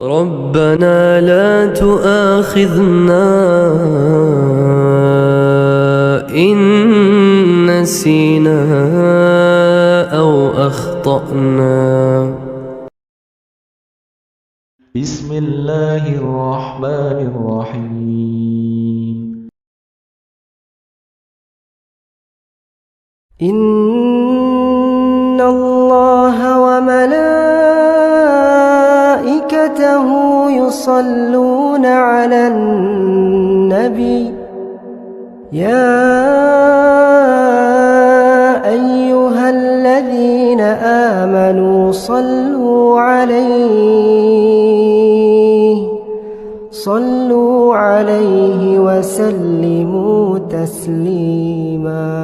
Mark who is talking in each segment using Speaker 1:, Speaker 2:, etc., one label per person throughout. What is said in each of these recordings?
Speaker 1: ربنا لا تؤاخذنا إن نسينا أو أخطأنا.
Speaker 2: بسم الله الرحمن الرحيم.
Speaker 3: إن الله وملائكته يصلون على النبي يا أيها الذين آمنوا صلوا عليه وسلموا تسليما.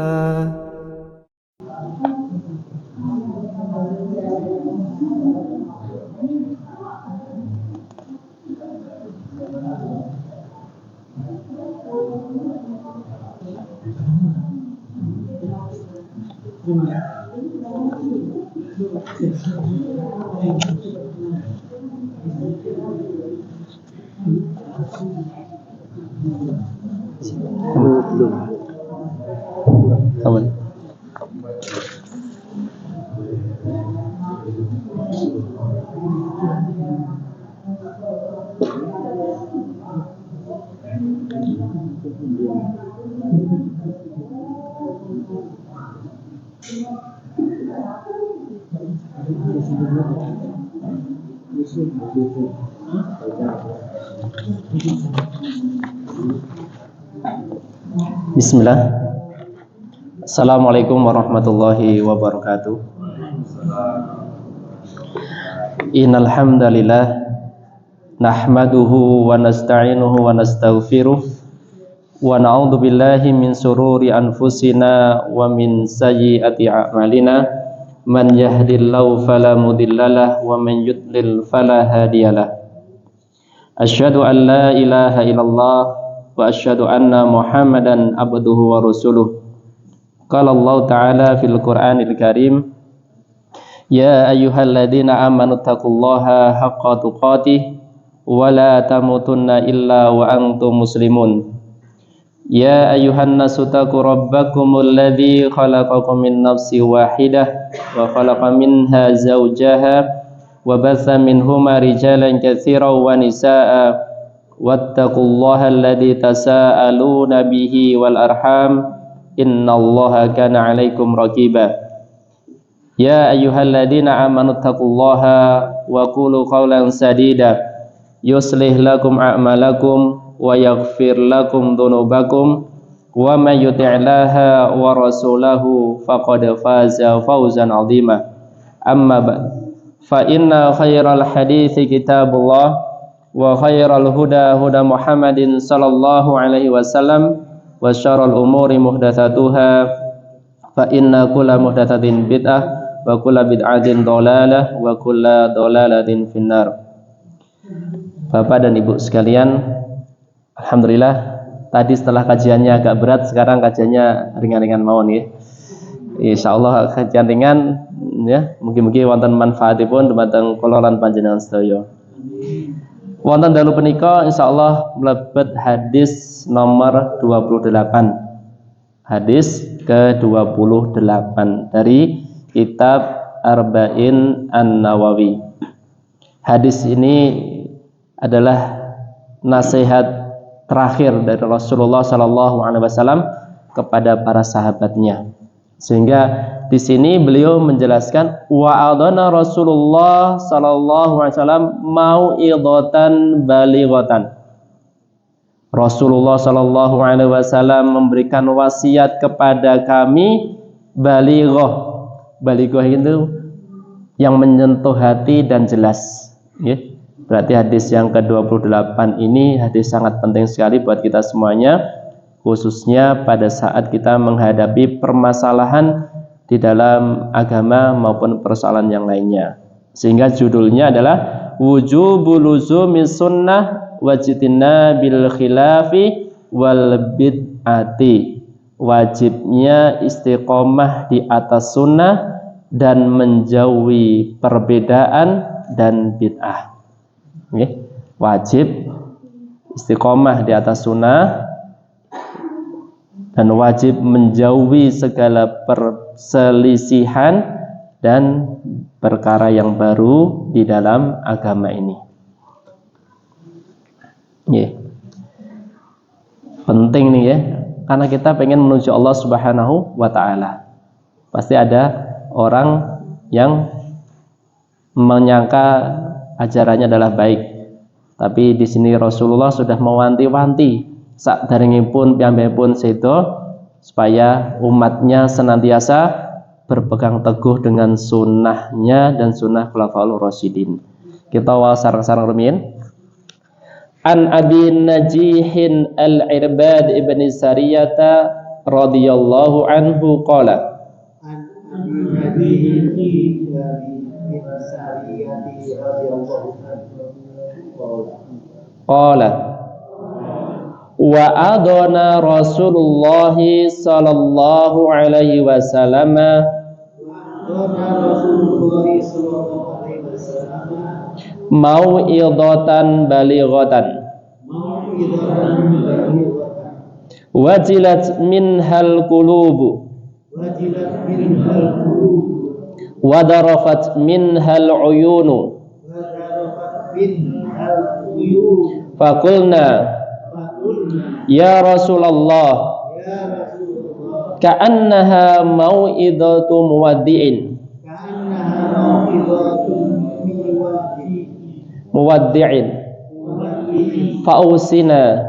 Speaker 2: Aman. Bismillah. Assalamualaikum warahmatullahi wabarakatuh. Innal hamdalillah nahmaduhu wa nasta'inuhu wa nastaghfiruh wa na'udzu billahi min sururi anfusina wa min sayyiati a'malina. Man yahdihillahu fala mudhillalah wa man yudlil fala hadiyalah. Asyhadu an la ilaha illallah wa asyhadu anna Muhammadan abduhu wa rasuluh. Qala Allah Ta'ala fil Qur'anil Karim, ya ayyuhalladzina amanu taqullaha haqqa tuqatih wa la tamutunna illa wa antum muslimun. Ya ayyuhan nasu taqu rabbakumul ladzi khalaqakum min nafsin wahidah wa khalaqa minha zawjaha wa batha minhuma rijalan katsiran wa nisaa'a wattaqullaha alladzi tasaaluna bihi wal arham innallaha kana 'alaikum raqiba. Ya ayyuhalladzina amanu taqullaha wa qulu qawlan sadida yuslih lakum a'malakum wa yaghfir lakum dhunubakum wa may yuti'illaha wa rasulahu faqad faza fawzan 'azima. Amma ba'd, fa inna khairal hadithi kitabullah wa khairal huda huda Muhammadin sallallahu alaihi wasallam wa syarrul umuri muhdatsatuha fa inna kulla muhdatsatin bid'ah wa kulla bid'atin dhalalah wa kulla dhalalatin finnar. Bapak dan Ibu sekalian, alhamdulillah tadi setelah kajiannya agak berat, sekarang kajiannya ringan-ringan mawon ya. Insyaallah kajian ringan ya, mugi-mugi wonten manfaatipun dumateng kula lan panjenengan sedaya. Wonten dalu punika insyaallah mlebet hadis nomor 28. Hadis ke-28 dari kitab Arba'in An-Nawawi. Hadis ini adalah nasihat terakhir dari Rasulullah sallallahu alaihi wasallam kepada para sahabatnya. Sehingga di sini beliau menjelaskan wa adana Rasulullah sallallahu alaihi wasallam mau'idhatan balighatan. Rasulullah sallallahu alaihi wasallam memberikan wasiat kepada kami balighah. Balighah itu yang menyentuh hati dan jelas, ya. Berarti hadis yang ke-28 ini hadis sangat penting sekali buat kita semuanya, khususnya pada saat kita menghadapi permasalahan di dalam agama maupun persoalan yang lainnya. Sehingga judulnya adalah wujubul luzumi sunnah wajtina bil khilafi wal bid'ati. Wajibnya istiqomah di atas sunnah dan menjauhi perbedaan dan bid'ah. Wajib istiqomah di atas sunnah dan wajib menjauhi segala perselisihan dan perkara yang baru di dalam agama ini. Penting nih ya, karena kita pengen menuju Allah Subhanahu wa Ta'ala. Pasti ada orang yang menyangka ajarannya adalah baik, tapi di sini Rasulullah sudah mewanti-wanti sakderengipun piyambakipun sedo supaya umatnya senantiasa berpegang teguh dengan sunnahnya dan sunnah Khulafaur Rasyidin. Kita wa sareng-sareng rumiyin. An Abi Najihin Al-Irbad ibn Sariyata radhiyallahu anhu qala qala wa adana Rasulullah sallallahu alaihi wasallam mau'idatan balighatan wajilat minhal qulubu wadarafat minhal uyunu faqulna ya Rasulullah ka'annaha mau'idatu muwaddi'in fa'usina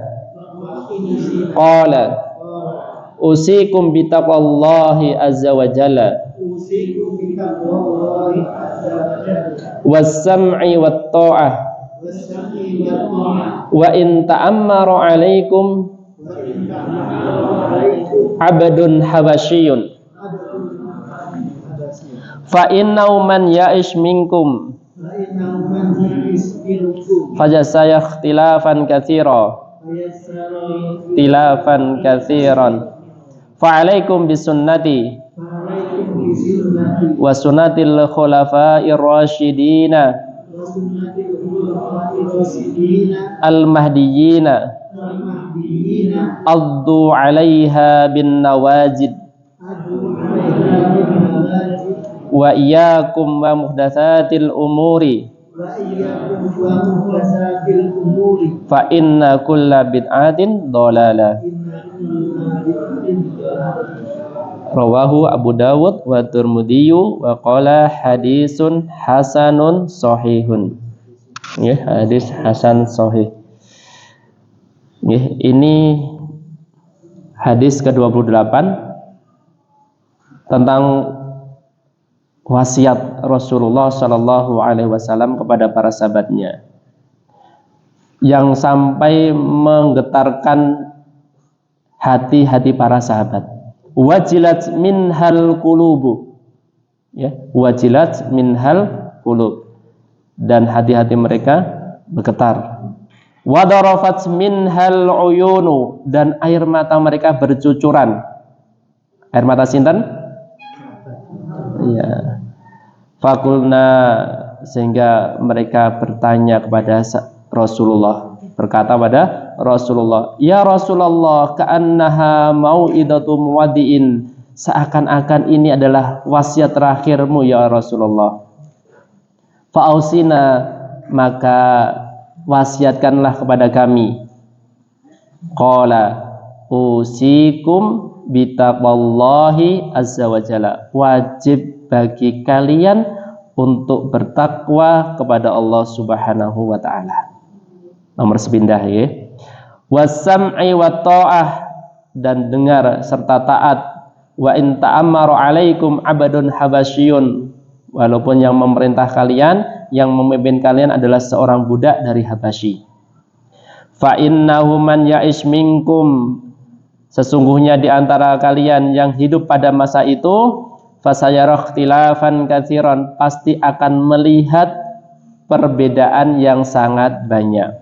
Speaker 2: qala usikum bitaqwallahi azza wa jalla was-sam'i wat-tha'ah wa in ta'ammara 'alaikum abdun habasyiyun fa innahu man ya'ish minkum fajasaya ikhtilafan katsiran fa'alaikum bisunnati wa sunnatil khulafa'ir rasyidina al-mahdiyina addu 'alaiha bin nawajid wa iyyakum wa muhdatsatil umuri fa inna kulla bid'atin dhalalah. Rawahu Abu Dawud wa Tirmidzi wa qala hadisun hasanun sahihun. Ya, hadis hasan sahih. Ya, ini hadis ke-28 tentang wasiat Rasulullah Shallallahu Alaihi Wasallam kepada para sahabatnya yang sampai menggetarkan hati-hati para sahabat. Wajilat minhal qulubu, ya, wajilat minhal qulub, dan hati-hati mereka bergetar. Wadarafat minhal uyunu, dan air mata mereka bercucuran. Air mata sinten? Ya. Fakulna, sehingga mereka bertanya kepada Rasulullah, berkata pada Rasulullah, ya Rasulullah, ka'annaha mau'idatu muwaddi'in, seakan-akan ini adalah wasiat terakhirmu ya Rasulullah. Fa'ausina, maka wasiatkanlah kepada kami. Qala usikum bitaqwallahi azza wa jalla, wajib bagi kalian untuk bertakwa kepada Allah Subhanahu wa ta'ala. Nomor sepindah ya. Wasam'i wa ta'ah, dan dengar serta taat. Wa in ta'ammaru 'alaikum 'abdun habasyiyun, walaupun yang memerintah kalian, yang memimpin kalian adalah seorang budak dari Habasyi. Fa innahu man ya'ish minkum, sesungguhnya di antara kalian yang hidup pada masa itu, fasayara ikhtilafan katsiran, pasti akan melihat perbedaan yang sangat banyak.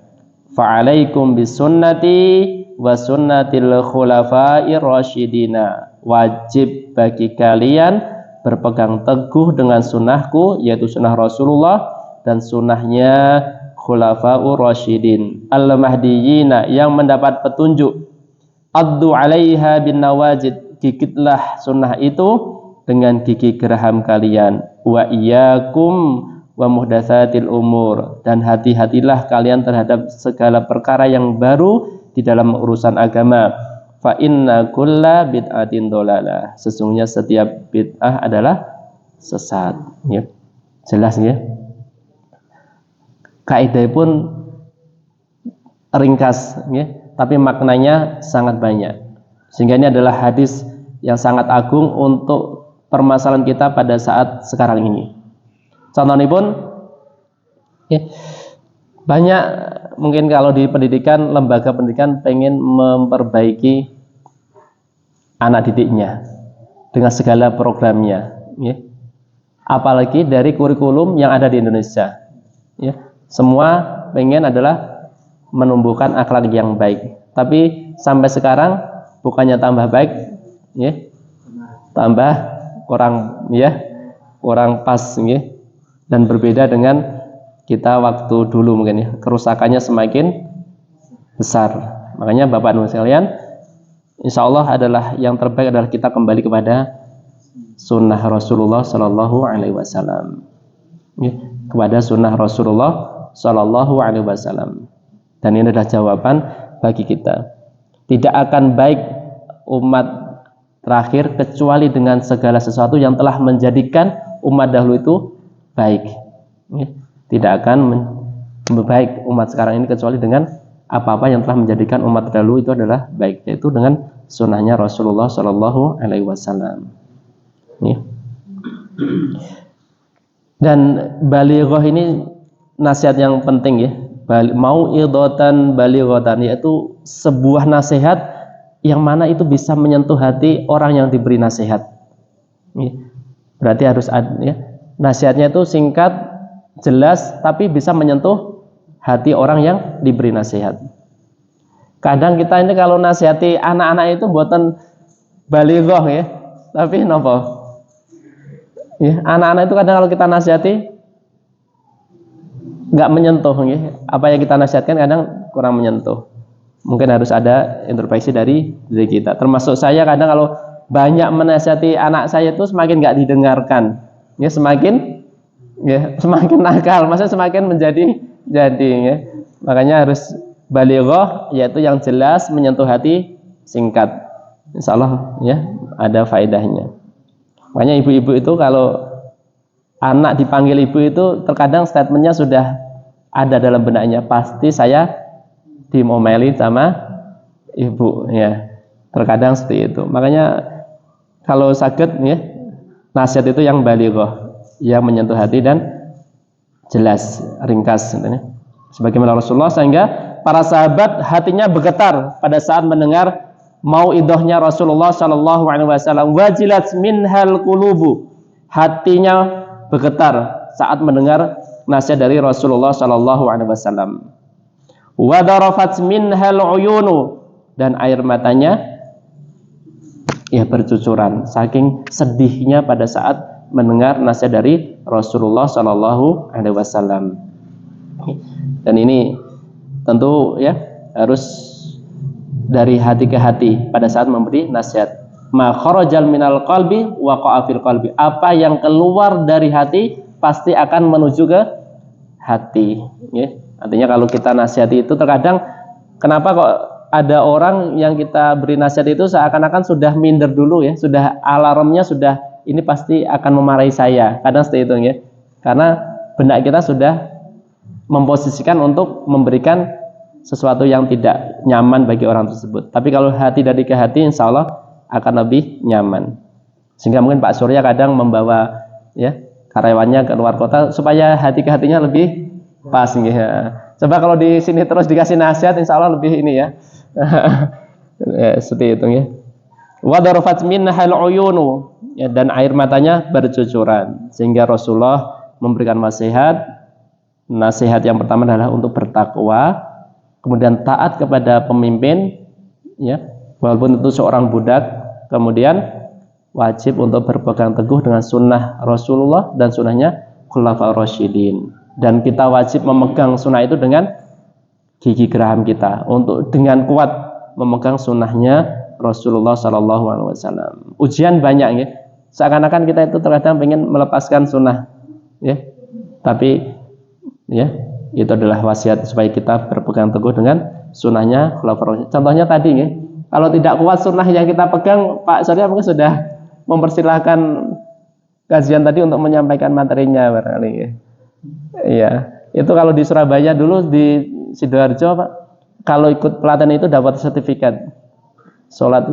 Speaker 2: Fa'alaikum bisunnati wa sunnatil khulafa'ir rasyidina, wajib bagi kalian berpegang teguh dengan sunnahku, yaitu sunnah Rasulullah dan sunnahnya khulafa'ur rasyidin al-mahdiyina yang mendapat petunjuk. Addu 'alaiha bin nawajid, gigitlah sunnah itu dengan gigi geraham kalian. Wa iyyakum wa muhdatsatil umur, dan hati-hatilah kalian terhadap segala perkara yang baru di dalam urusan agama. Fa inna kulla bid'atin dhalalah, sesungguhnya setiap bid'ah adalah sesat. Ya. Jelas ya. Kaidah pun ringkas ya, tapi maknanya sangat banyak. Sehingga ini adalah hadis yang sangat agung untuk permasalahan kita pada saat sekarang ini. Contohnya pun ya, banyak mungkin kalau di pendidikan, lembaga pendidikan pengen memperbaiki anak didiknya dengan segala programnya ya. Apalagi dari kurikulum yang ada di Indonesia ya. Semua pengen adalah menumbuhkan akhlak yang baik, tapi sampai sekarang bukannya tambah baik ya, tambah kurang ya, kurang pas ya. Dan berbeda dengan kita waktu dulu mungkin ya, kerusakannya semakin besar. Makanya Bapak Ibu sekalian, insya Allah adalah yang terbaik adalah kita kembali kepada sunnah Rasulullah Sallallahu Alaihi Wasallam ya, kepada sunnah Rasulullah Sallallahu Alaihi Wasallam. Dan ini adalah jawaban bagi kita. Tidak akan baik umat terakhir kecuali dengan segala sesuatu yang telah menjadikan umat dahulu itu baik ya. Tidak akan baik umat sekarang ini kecuali dengan apa-apa yang telah menjadikan umat dahulu itu adalah baik, yaitu dengan sunnahnya Rasulullah Sallallahu Alaihi Wasallam ya. Dan balighah ini nasihat yang penting ya, mau idatan balighatan, yaitu sebuah nasihat yang mana itu bisa menyentuh hati orang yang diberi nasihat ya. Berarti harus ada ya, nasihatnya itu singkat, jelas, tapi bisa menyentuh hati orang yang diberi nasihat. Kadang kita ini kalau nasihati anak-anak itu buatan balighah ya, tapi nopo ya, anak-anak itu kadang kalau kita nasihati nggak menyentuh ya. Apa yang kita nasihatkan kadang kurang menyentuh. Mungkin harus ada introspeksi dari diri kita. Termasuk saya kadang kalau banyak menasihati anak saya itu semakin nggak didengarkan ya, semakin nakal, maksudnya semakin menjadi ya. Makanya harus balighah, yaitu yang jelas, menyentuh hati, singkat. Insyaallah ya ada faedahnya. Makanya ibu-ibu itu kalau anak dipanggil ibu itu terkadang statementnya sudah ada dalam benaknya, pasti saya dimomeli sama ibu ya. Terkadang seperti itu. Makanya kalau sakit ya, nasihat itu yang balighah, yang menyentuh hati dan jelas, ringkas ya. Sebagaimana Rasulullah, sehingga para sahabat hatinya bergetar pada saat mendengar mauidahnya Rasulullah Sallallahu Alaihi Wasallam. Wajilat minhal qulubu, hatinya bergetar saat mendengar nasihat dari Rasulullah Sallallahu Alaihi Wasallam. Wadarafat minhal uyunu, dan air matanya ya bercucuran saking sedihnya pada saat mendengar nasihat dari Rasulullah Sallallahu Alaihi Wasallam. Dan ini tentu ya harus dari hati ke hati pada saat memberi nasihat. Ma kharajal minal qalbi waqa'a fil qalbi, apa yang keluar dari hati pasti akan menuju ke hati ya. Artinya kalau kita nasihati itu terkadang kenapa kok ada orang yang kita beri nasihat itu seakan-akan sudah minder dulu ya, sudah alarmnya sudah ini pasti akan memarahi saya. Kadang seperti itu ya. Karena benak kita sudah memposisikan untuk memberikan sesuatu yang tidak nyaman bagi orang tersebut. Tapi kalau hati dari ke hati, insya Allah akan lebih nyaman. Sehingga mungkin Pak Surya kadang membawa ya karyawannya ke luar kota supaya hati ke hatinya lebih pas ya. Coba kalau di sini terus dikasih nasihat, insya Allah lebih ini ya. Ya seperti itu ya. Wadarafat minhal uyunu, ya, dan air matanya bercucuran. Sehingga Rasulullah memberikan nasihat. Nasihat yang pertama adalah untuk bertakwa, kemudian taat kepada pemimpin ya, walaupun itu seorang budak, kemudian wajib untuk berpegang teguh dengan sunnah Rasulullah dan sunnahnya Khulafaur Rasyidin. dan kita wajib memegang sunnah itu dengan gigi geraham kita untuk dengan kuat memegang sunnahnya Rasulullah Shallallahu Alaihi Wasallam. Ujian banyak ya, seakan-akan kita itu terkadang pengen melepaskan sunnah ya, tapi ya itu adalah wasiat supaya kita berpegang teguh dengan sunnahnya khulafaur. Contohnya tadi ya, kalau tidak kuat sunnah yang kita pegang, Pak Surya mungkin sudah mempersilahkan kajian tadi untuk menyampaikan materinya barangkali ya. Iya, itu kalau di Surabaya dulu di Sidoarjo Pak, kalau ikut pelatihan itu dapat sertifikat sholat.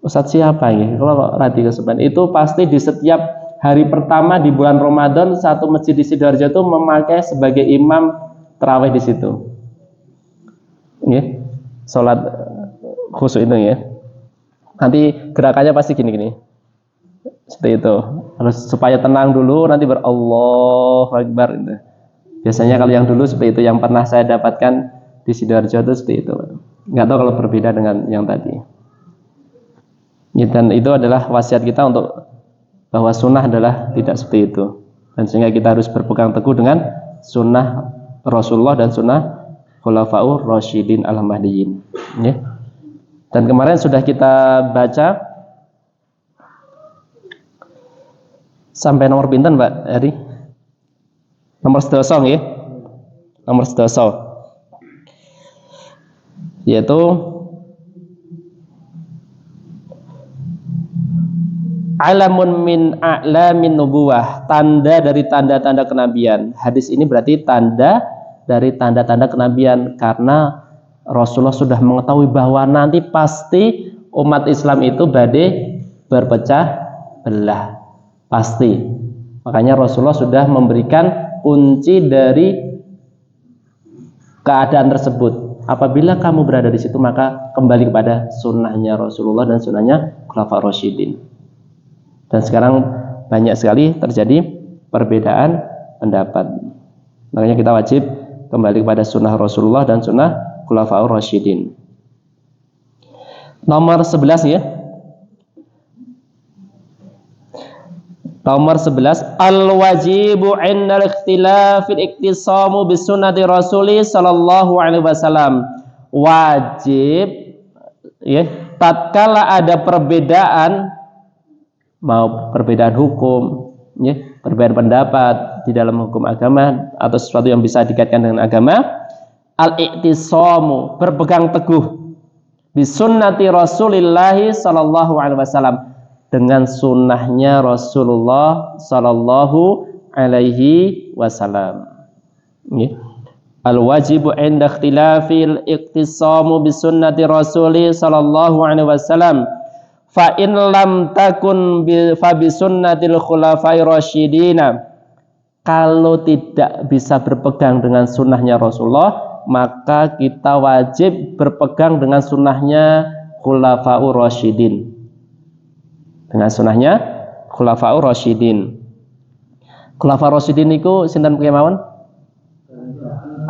Speaker 2: Ustadz siapa ya? Kalau Radi Kesuban itu pasti di setiap hari pertama di bulan Ramadan satu masjid di Sidoarjo itu memakai sebagai imam tarawih di situ. Ya, sholat khusyuk itu ya. Nanti gerakannya pasti gini-gini. Seperti itu. Harus supaya tenang dulu, nanti Allahu Akbar gitu. Biasanya kalau yang dulu seperti itu, yang pernah saya dapatkan di Sidoarjo itu seperti itu. Nggak tahu kalau berbeda dengan yang tadi. Ya, dan itu adalah wasiat kita untuk bahwa sunnah adalah tidak seperti itu. Dan sehingga kita harus berpegang teguh dengan sunnah Rasulullah dan sunnah Khulafaur Rasyidin Al-Mahdiyyin. Ya. Dan kemarin sudah kita baca sampai nomor pinten Mbak Eri? Nomor 12 ya. Nomor 12. Yaitu alamun min a'lamin nubuwah, tanda dari tanda-tanda kenabian. Hadis ini berarti tanda dari tanda-tanda kenabian, karena Rasulullah sudah mengetahui bahwa nanti pasti umat Islam itu badai berpecah belah. Pasti. Makanya Rasulullah sudah memberikan kunci dari keadaan tersebut. Apabila kamu berada di situ, maka kembali kepada sunnahnya Rasulullah dan sunnahnya Khulafaur Rasyidin. Dan sekarang banyak sekali terjadi perbedaan pendapat. Makanya kita wajib kembali kepada sunnah Rasulullah dan sunnah Khulafaur Rasyidin. Nomor 11 ya. Nomor 11, al-wajibu 'inda al-ikhtilafil iktisamu bis sunnati Rasuli sallallahu alaihi wasallam. Wajib ya, tatkala ada perbedaan, mau perbedaan hukum ya, perbedaan pendapat di dalam hukum agama atau sesuatu yang bisa dikaitkan dengan agama, al-iktisamu, berpegang teguh bis sunnati Rasulillah sallallahu alaihi wasallam, dengan sunnahnya Rasulullah sallallahu alaihi wasallam. Al-wajibu 'inda ikhtilafil iktisamu bi sunnati Rasulih sallallahu alaihi wasallam. Fa in lam takun fa bi sunnatil khulafai rasyidina. Kalau tidak bisa berpegang dengan sunnahnya Rasulullah, maka kita wajib berpegang dengan sunnahnya Khulafaur Rasyidin. Dengan sunnahnya Khulafaur Rasyidin. Khulafaur Rasyidin itu sinten kemawon?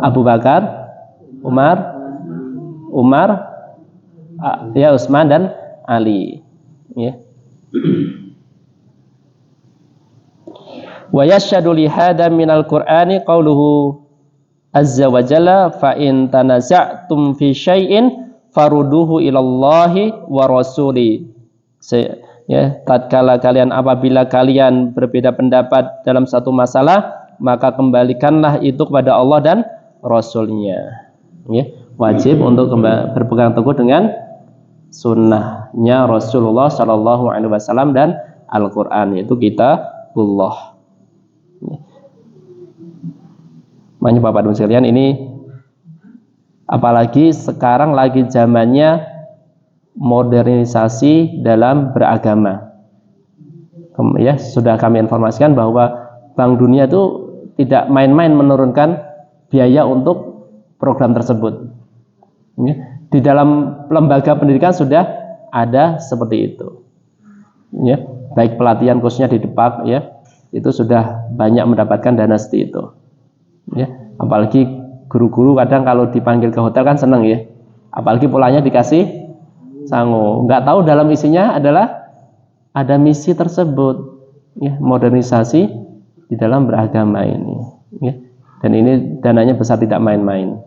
Speaker 2: Abu Bakar, Umar, ya Utsman dan Ali. Ya. Wa yashhadu li hada minal Qur'ani qauluhu azza wa jalla fa in tanaza'tum fi syai'in faruduhu ilallahi wa rasuli. Ya, tatkala apabila kalian berbeda pendapat dalam satu masalah, maka kembalikanlah itu kepada Allah dan Rasulnya. Ya, wajib untuk berpegang teguh dengan sunnahnya Rasulullah Shallallahu Alaihi Wasallam dan Al-Quran, yaitu kitabullah. Makanya Bapak Ibu sekalian, ini apalagi sekarang lagi zamannya modernisasi dalam beragama. Ya, sudah kami informasikan bahwa Bank Dunia itu tidak main-main menurunkan biaya untuk program tersebut. Ya, di dalam lembaga pendidikan sudah ada seperti itu. Ya, baik pelatihan khususnya di Depak, ya, itu sudah banyak mendapatkan dana seperti itu. Ya, apalagi guru-guru kadang kalau dipanggil ke hotel kan senang ya. Apalagi pulangnya dikasih sangu. Nggak tahu dalam isinya adalah ada misi tersebut, ya, modernisasi di dalam beragama ini. Ya. Dan ini dananya besar, tidak main-main.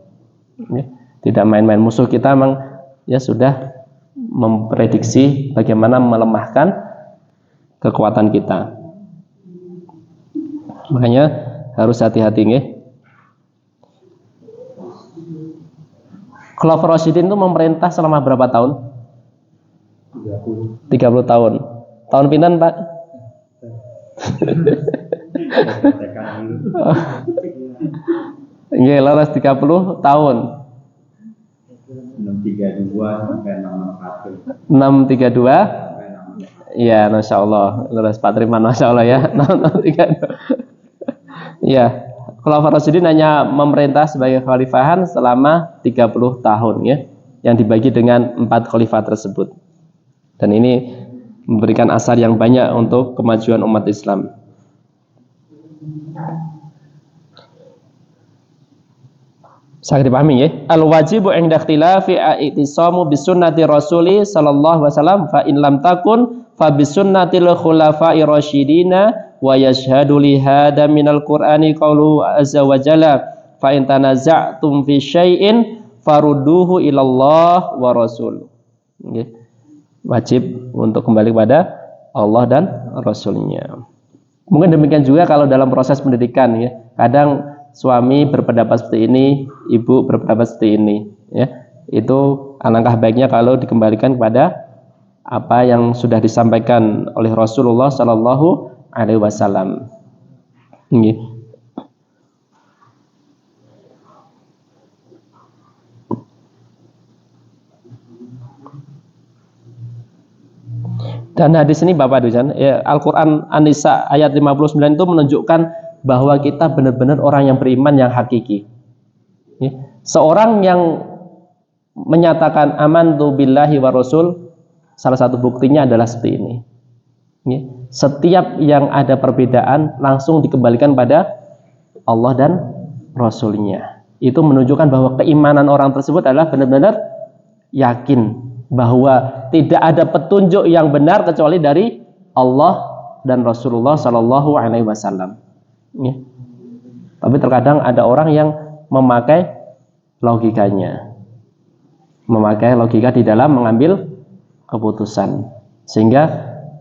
Speaker 2: Ya, tidak main-main. Musuh kita memang ya sudah memprediksi bagaimana melemahkan kekuatan kita. Makanya harus hati-hati nggih. Khulafaur Rasyidin itu memerintah selama berapa tahun? 30 tahun. Tahun pinten, Pak? Nggih, leres 30 tahun.
Speaker 4: 632 sampai 641.
Speaker 2: 632. Iya, Masya Allah. Leres Pak Triman, Masya Allah ya. 632. Iya, Khulafaur Rasyidin hanya memerintah sebagai khalifahan selama 30 tahun ya, yang dibagi dengan 4 khalifah tersebut. Dan ini memberikan asar yang banyak untuk kemajuan umat Islam. Sangat dipahami ya. Al-wajibu inda ikhtilafi i'tisamu bisunnati rasuli sallallahu alaihi wasallam fa in lam takun fa bisunnatil khulafa'i rasyidina wa yashhadu li hada minal qur'ani qawlu azza wa jalla fa in tanaza'tum fi syai'in farudduhu ilallah wa rasul. Okay. Wajib untuk kembali kepada Allah dan Rasulnya. Mungkin demikian juga kalau dalam proses pendidikan ya. Kadang suami berpendapat seperti ini, ibu berpendapat seperti ini ya. Itu alangkah baiknya kalau dikembalikan kepada apa yang sudah disampaikan oleh Rasulullah sallallahu alaihi wasallam. Dan hadis ini Bapak Dujan, ya, Al-Quran An-Nisa ayat 59 itu menunjukkan bahwa kita benar-benar orang yang beriman yang hakiki. Ya. Seorang yang menyatakan amantu billahi wa rasul, salah satu buktinya adalah seperti ini. Ya. Setiap yang ada perbedaan langsung dikembalikan pada Allah dan Rasulnya. Itu menunjukkan bahwa keimanan orang tersebut adalah benar-benar yakin bahwa tidak ada petunjuk yang benar kecuali dari Allah dan Rasulullah Sallallahu Alaihi Wasallam. Ya. Tapi terkadang ada orang yang memakai logikanya, memakai logika di dalam mengambil keputusan, sehingga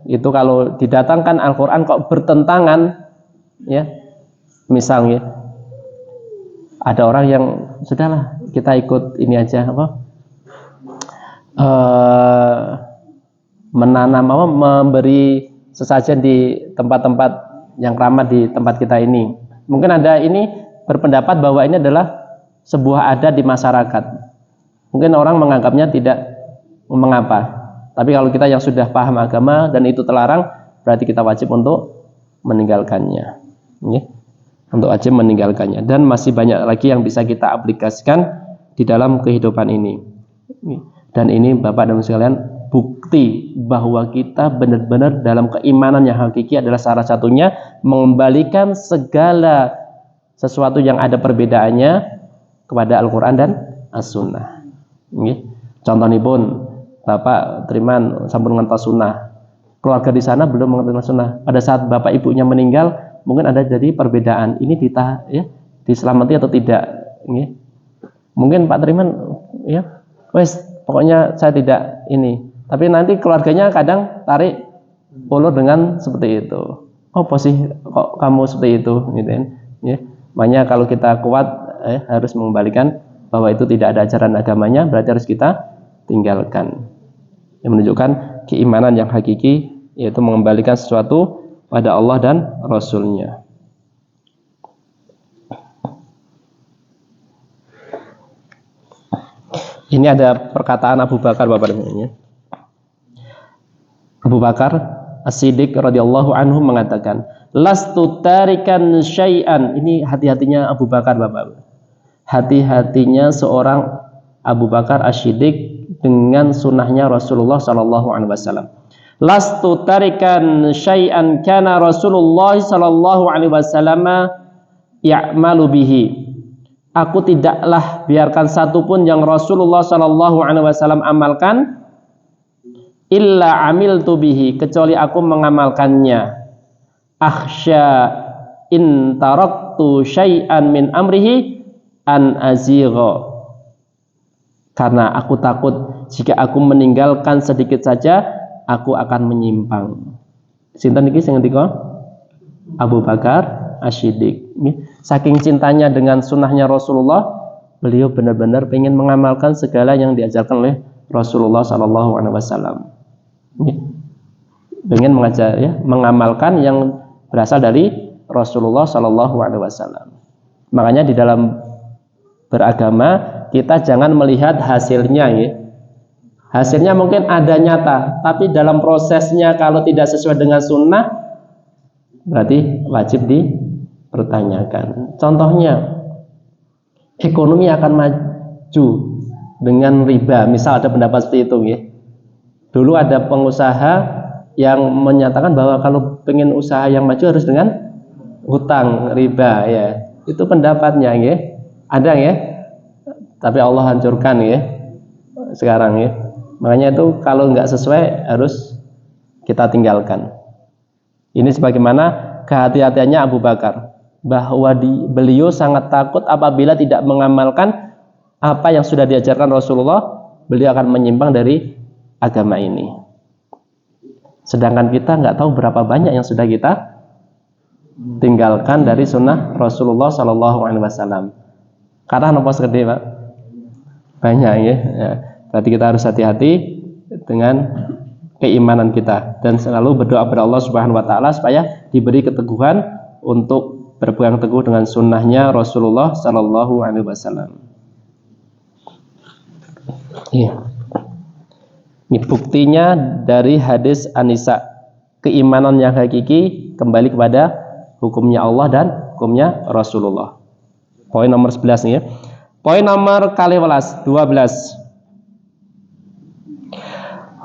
Speaker 2: itu kalau didatangkan Al-Quran kok bertentangan, ya, misalnya ada orang yang sudahlah kita ikut ini aja apa? Menanam apa, memberi sesajen di tempat-tempat yang ramah di tempat kita ini. Mungkin ada ini berpendapat bahwa ini adalah sebuah adat di masyarakat. Mungkin orang menganggapnya tidak mengapa. Tapi kalau kita yang sudah paham agama dan itu terlarang, berarti kita wajib untuk meninggalkannya. Untuk wajib meninggalkannya. Dan masih banyak lagi yang bisa kita aplikasikan di dalam kehidupan ini. Dan ini Bapak dan sekalian bukti bahwa kita benar-benar dalam keimanan yang hakiki adalah salah satunya mengembalikan segala sesuatu yang ada perbedaannya kepada Al-Quran dan As-Sunnah. Contohnya pun Bapak Triman sampun ngantos sunnah, keluarga di sana belum mengerti sunnah. Pada saat Bapak ibunya meninggal, mungkin ada jadi perbedaan. Ini diselamati atau tidak? Mungkin Pak Triman, ya, wes pokoknya saya tidak ini. Tapi nanti keluarganya kadang tarik ulur dengan seperti itu. Oh posisi kok kamu seperti itu, gitu kan? Ya. Makanya kalau kita kuat harus mengembalikan bahwa itu tidak ada ajaran agamanya, berarti harus kita tinggalkan. Yang menunjukkan keimanan yang hakiki, yaitu mengembalikan sesuatu pada Allah dan Rasulnya. Ini ada perkataan Abu Bakar, Bapak Ibu. Abu Bakar As-Siddiq radhiyallahu anhu mengatakan, "Lastu tarikan syai'an." Ini hati-hatinya Abu Bakar, Bapak. Hati-hatinya seorang Abu Bakar As-Siddiq dengan sunnahnya Rasulullah sallallahu alaihi wasallam. Lastu tarikan syai'an kana Rasulullah sallallahu alaihi wasallam ya'malu bihi. Aku tidaklah biarkan satupun yang Rasulullah sallallahu alaihi wasallam amalkan illa amiltu bihi, kecuali aku mengamalkannya. Akhsya in aradtu syai'an min amrihi an azigha. Karena aku takut jika aku meninggalkan sedikit saja aku akan menyimpang. Sinten iki sing ngendika? Abu Bakar As-Siddiq. Saking cintanya dengan sunnahnya Rasulullah, beliau benar-benar ingin mengamalkan segala yang diajarkan oleh Rasulullah Sallallahu Alaihi Wasallam. Ingin mengajar, ya, mengamalkan yang berasal dari Rasulullah Sallallahu Alaihi Wasallam. Makanya di dalam beragama kita jangan melihat hasilnya, ya. Hasilnya mungkin ada nyata, tapi dalam prosesnya kalau tidak sesuai dengan sunnah, berarti wajib dipertanyakan. Contohnya, ekonomi akan maju dengan riba. Misal ada pendapat seperti itu, ya. Dulu ada pengusaha yang menyatakan bahwa kalau pengen usaha yang maju harus dengan hutang riba, ya. Itu pendapatnya, ya. Ada, ya. Tapi Allah hancurkan, ya. Sekarang, ya. Makanya itu kalau nggak sesuai harus kita tinggalkan. Ini sebagaimana kehati-hatiannya Abu Bakar, bahwa beliau sangat takut apabila tidak mengamalkan apa yang sudah diajarkan Rasulullah, beliau akan menyimpang dari agama ini. Sedangkan kita nggak tahu berapa banyak yang sudah kita tinggalkan dari sunnah Rasulullah Sallallahu Alaihi Wasallam. Karena nopo segede, Pak, banyak, ya. Berarti kita harus hati-hati dengan keimanan kita dan selalu berdoa kepada Allah Subhanahu Wa Taala supaya diberi keteguhan untuk berpegang teguh dengan sunnahnya Rasulullah Sallallahu Alaihi Wasallam. Ini buktinya dari hadis An-Nisa, keimanan yang hakiki kembali kepada hukumnya Allah dan hukumnya Rasulullah. Poin nomor 11 nih, ya. Poin nomor 12.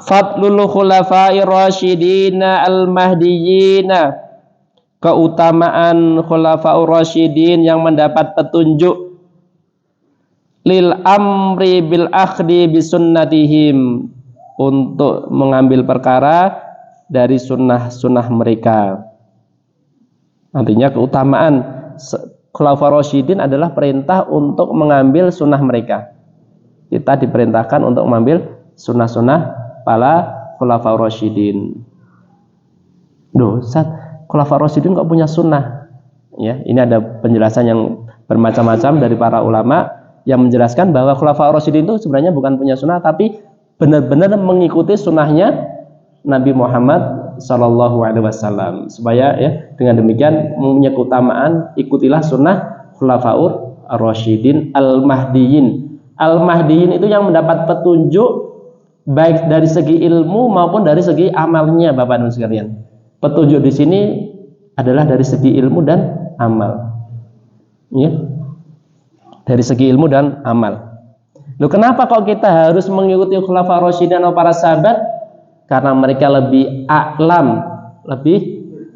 Speaker 2: Fadlul khulafa'ir rasyidina al-mahdiyina, keutamaan khulafa'ur rasyidin yang mendapat petunjuk, lil amri bil akhdi bisunnatihim, untuk mengambil perkara dari sunnah-sunnah mereka. Artinya keutamaan khulafa'ur rasyidin adalah perintah untuk mengambil sunnah mereka. Kita diperintahkan untuk mengambil sunnah-sunnah para khulafa'ur rasyidin. Loh, Ustaz, khulafa'ur rasyidin kok punya sunnah? Ya, ini ada penjelasan yang bermacam-macam dari para ulama yang menjelaskan bahwa khulafa'ur rasyidin itu sebenarnya bukan punya sunnah, tapi benar-benar mengikuti sunnahnya Nabi Muhammad Sallallahu Alaihi Wasallam. Supaya, ya, dengan demikian mempunyai keutamaan, ikutilah sunnah khulafa'ur rasyidin al-mahdiyin. Al-mahdiyin itu yang mendapat petunjuk baik dari segi ilmu maupun dari segi amalnya, Bapak dan sekalian. Petunjuk di sini adalah dari segi ilmu dan amal. Ya. Dari segi ilmu dan amal. Loh, kenapa kok kita harus mengikuti khulafa'ur rasyidin atau para sahabat? Karena mereka lebih a'lam, lebih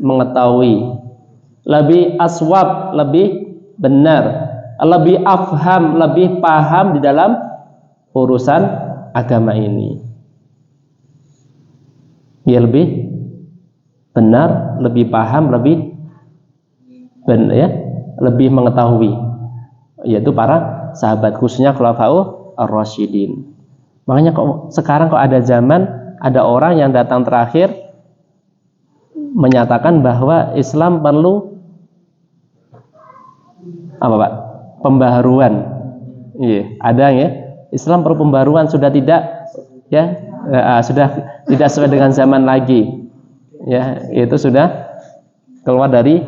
Speaker 2: mengetahui, lebih aswab, lebih benar, lebih afham, lebih paham di dalam urusan agama ini. Ya, lebih benar, lebih paham, lebih benar, ya, lebih mengetahui, yaitu para sahabat, khususnya khulafa'ur ar-rasyidin. Makanya kok sekarang kok ada zaman, ada orang yang datang terakhir menyatakan bahwa Islam perlu apa, Pak? Pembaharuan. Iya, ada, ya. Islam perlu pembaruan, sudah tidak, ya, sudah tidak sesuai dengan zaman lagi, ya, itu sudah keluar dari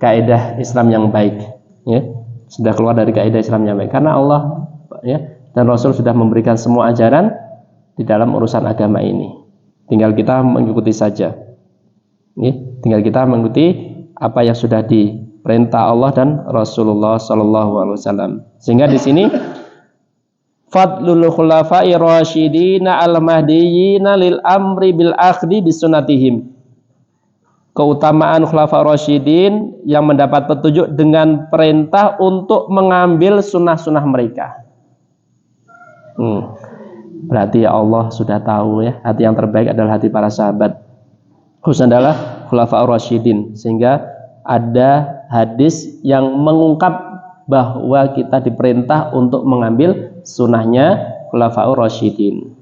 Speaker 2: kaidah Islam yang baik, ya, sudah keluar dari kaidah Islam yang baik, karena Allah, ya, dan Rasul sudah memberikan semua ajaran di dalam urusan agama ini. Tinggal kita mengikuti saja, ya, tinggal kita mengikuti apa yang sudah diperintah Allah dan Rasulullah Sallallahu Alaihi Wasallam. Sehingga di sini fadlul khulafa'ir rasyidina al-mahdiyina lil amri bil akhdi bisunnatihim, keutamaan khulafa'ur rasyidin yang mendapat petunjuk dengan perintah untuk mengambil sunnah-sunnah mereka. Berarti ya Allah sudah tahu, ya, hati yang terbaik adalah hati para sahabat, khususnya adalah khulafa'ur rasyidin, sehingga ada hadis yang mengungkap bahwa kita diperintah untuk mengambil sunnahnya Khulafaur Rasyidin.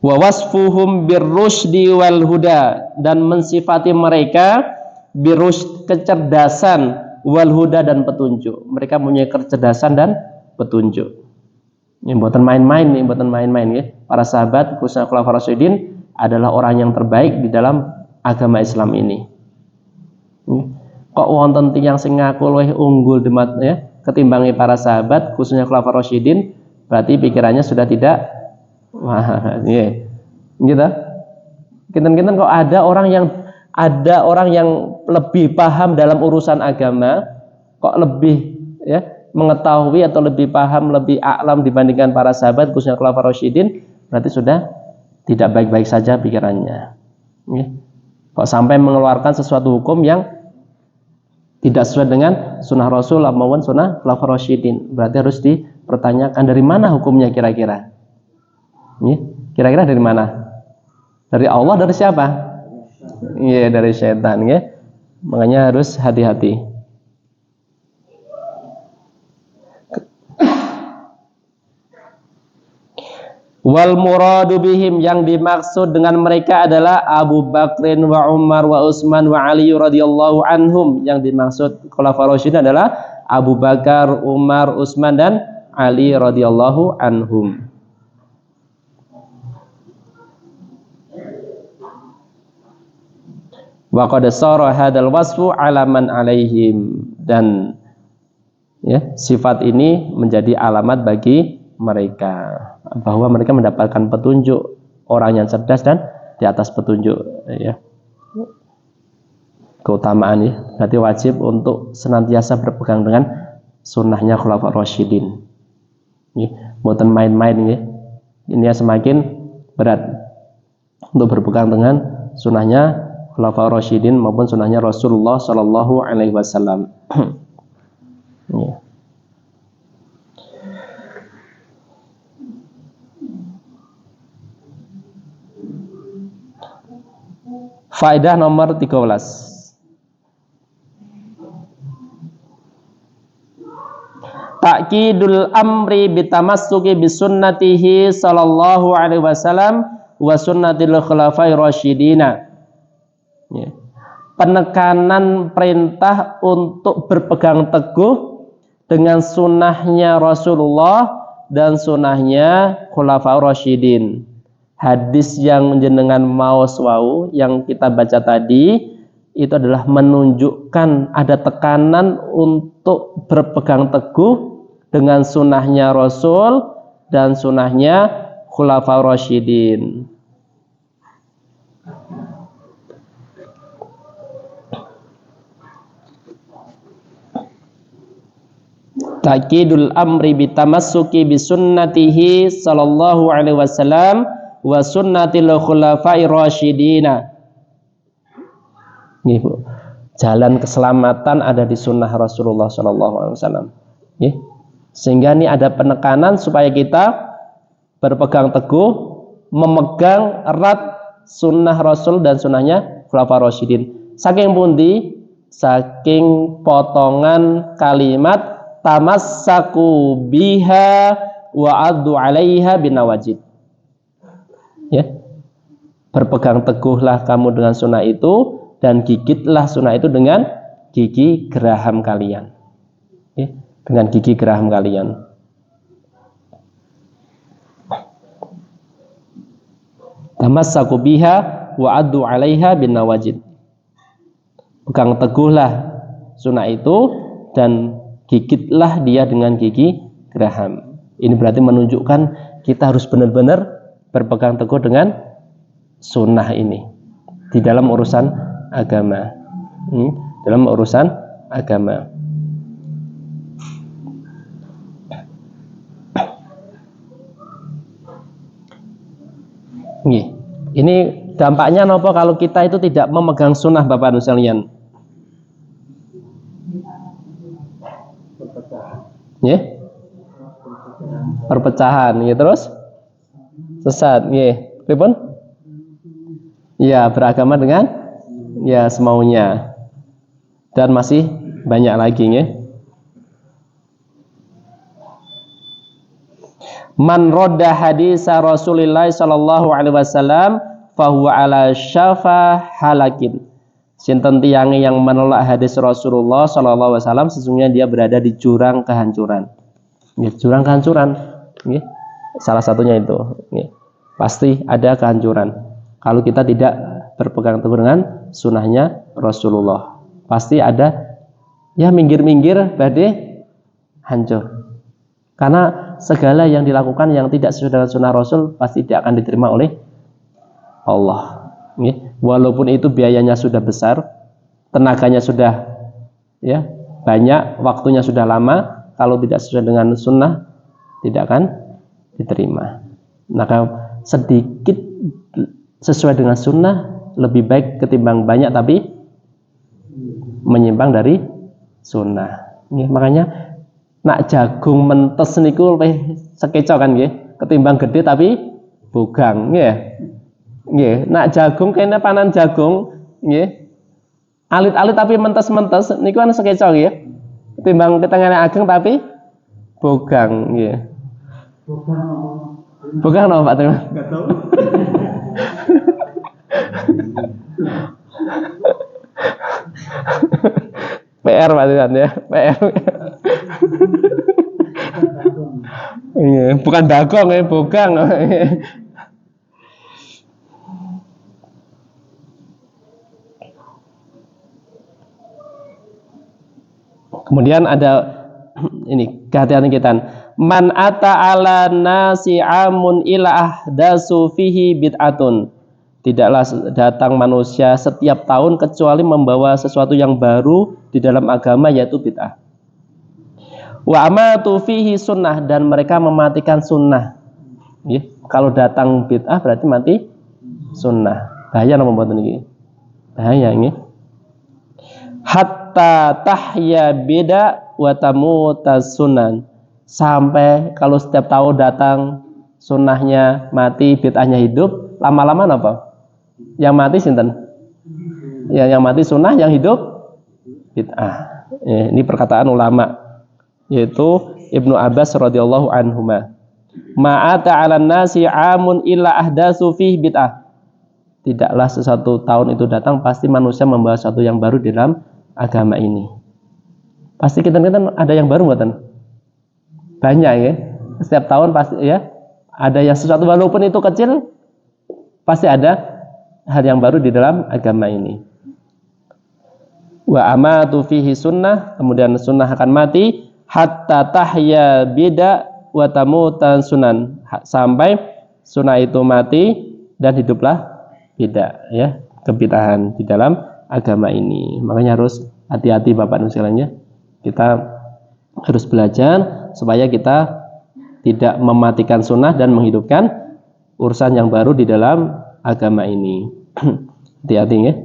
Speaker 2: Wa wasfuhum birrusydi wal huda, dan mensifati mereka birrusyd, kecerdasan, wal huda, dan petunjuk. Mereka punya kecerdasan dan petunjuk. Ini buatan main-main nih, buatan main-main ya. Para sahabat khususnya Khulafaur Rasyidin adalah orang yang terbaik di dalam agama Islam ini. Kok wonten tiyang sing ngaku luwih unggul ya ketimbangi para sahabat khususnya Khulafaur Rasyidin, berarti pikirannya sudah tidak iya. Gitu. Kinten-kinten kok ada orang yang lebih paham dalam urusan agama, kok lebih ya mengetahui atau lebih paham, lebih a'lam dibandingkan para sahabat khususnya Khulafaur Rasyidin, berarti sudah tidak baik-baik saja pikirannya. Ya. Kok sampai mengeluarkan sesuatu hukum yang tidak sesuai dengan sunnah Rasul maupun sunnah Khulafaur Rasyidin, berarti harus dipertanyakan dari mana hukumnya kira-kira. Ya. Kira-kira dari mana? Dari Allah, dari siapa? Iya, dari setan ya. Makanya harus hati-hati. Wal muradu bihim, yang dimaksud dengan mereka adalah Abu Bakrin wa Umar wa Utsman wa Ali radhiyallahu anhum. Yang dimaksud Khulafaur Rasyidin adalah Abu Bakar, Umar, Utsman, dan Ali radhiyallahu anhum. Wa qad sara hadzal wasfu alaman alaihim, dan ya, sifat ini menjadi alamat bagi mereka bahwa mereka mendapatkan petunjuk, orang yang cerdas dan di atas petunjuk ya. Keutamaan ya, berarti wajib untuk senantiasa berpegang dengan sunnahnya Khulafaur Rasyidin. Ya, mboten main-main ya. Ini ya semakin berat untuk berpegang dengan sunnahnya Khulafaur Rasyidin maupun sunnahnya Rasulullah Shallallahu Alaihi Wasallam. Ya. Faedah nomor 13. Ta'kidul amri bitamassuki bisunnatihi sallallahu alaihi wasallam wa sunnatil khulafai rasyidina. Ya. Penekanan perintah untuk berpegang teguh dengan sunnahnya Rasulullah dan sunnahnya Khulafaur Rasyidin. Hadis yang jenengan maos wau yang kita baca tadi itu adalah menunjukkan ada tekanan untuk berpegang teguh dengan sunnahnya Rasul dan sunnahnya Khulafaur Rasyidin. Ta'kidul amri bitamassuki bisunnatihi sallallahu alaihi wasallam wa sunnatil khulafai rasyidina. Nggih, Bu. Jalan keselamatan ada di sunnah Rasulullah sallallahu alaihi wasallam. Nggih. Sehingga ini ada penekanan supaya kita berpegang teguh, memegang erat sunnah Rasul dan sunnahnya Khulafaur Rasyidin. Saking pundi? Saking potongan kalimat tamassaku biha wa addu 'alaiha binawajid. Ya. Berpegang teguhlah kamu dengan sunnah itu dan gigitlah sunnah itu dengan gigi geraham kalian. Ya. Dengan gigi geraham kalian. Tamassaku biha wa addu 'alaiha binawajid. Pegang teguhlah sunnah itu dan gigitlah dia dengan gigi geraham. Ini berarti menunjukkan kita harus benar-benar berpegang teguh dengan sunnah ini di dalam urusan agama. Dalam urusan agama. Ini dampaknya apa kalau kita itu tidak memegang sunnah, Bapak Ibu sekalian? Ya, perpecahan, ya, terus sesat, ya, pripun? Ya, beragama dengan ya semaunya. Dan masih banyak lagi ya. Man rodda hadisa Rasulillah sallallahu alaihi wasallam fahuwa ala syafa halakin. Sinten tiyange yang menolak hadis Rasulullah sallallahu alaihi wasallam sesungguhnya dia berada di jurang kehancuran. Ya, jurang kehancuran. Ya. Salah satunya itu. Ya. Pasti ada kehancuran. Kalau kita tidak berpegang teguh dengan sunnahnya Rasulullah, pasti ada ya minggir-minggir badai hancur. Karena segala yang dilakukan yang tidak sesuai dengan sunnah Rasul pasti tidak akan diterima oleh Allah. Walaupun itu biayanya sudah besar, tenaganya sudah ya banyak, waktunya sudah lama, kalau tidak sesuai dengan sunnah tidak akan diterima. Maka sedikit sesuai dengan sunnah lebih baik ketimbang banyak tapi menyimpang dari sunnah. Makanya nak jagung mentes niku lebih sekeco kan nggih, ketimbang gede tapi bogang nggih. Nggih, nak jagung kene panan jagung nggih. Alit-alit tapi mentes-mentes niku kan sekeco nggih. Ketimbang ketengane ageng tapi bogang nggih. Bogang apa Pak Teman? Enggak tahu. PR Pak Teman ya, PR. Bukan bagong ya, bogang. Kemudian ada ini kehati-hatian kita. Man ata ala nasi amun ila ahdasu fihi bid'atun. Tidaklah datang manusia setiap tahun kecuali membawa sesuatu yang baru di dalam agama yaitu bid'ah. Wa amatu fihi sunnah, dan mereka mematikan sunnah. Ya, kalau datang bid'ah berarti mati sunnah. Bahaya napa mboten iki? Bahaya nggih. Hatta tahya bida wa tamuta sunan. Sampai kalau setiap tahun datang sunnahnya mati, bid'ahnya hidup, lama-lama apa? Yang mati sinten? Ya, yang mati sunnah, yang hidup bid'ah. Ya, ini perkataan ulama, yaitu Ibnu Abbas radhiyallahu anhuma. Ma'ata 'alan nasi 'amun illa ahdatsu fihi bid'ah. Tidaklah sesuatu tahun itu datang pasti manusia membawa sesuatu yang baru di dalam agama ini. Pasti kita ada yang baru buatan. Banyak ya. Setiap tahun pasti ya ada yang sesuatu, walaupun itu kecil pasti ada hal yang baru di dalam agama ini. Wa amatu fihi sunnah, kemudian sunnah akan mati hatta tahya bida wa tamutan sunan, sampai sunnah itu mati dan hiduplah beda ya, kebid'ahan di dalam agama ini. Makanya harus hati-hati Bapak Ibu sekalian ya. Kita harus belajar supaya kita tidak mematikan sunnah dan menghidupkan urusan yang baru di dalam agama ini. Hati-hati ya.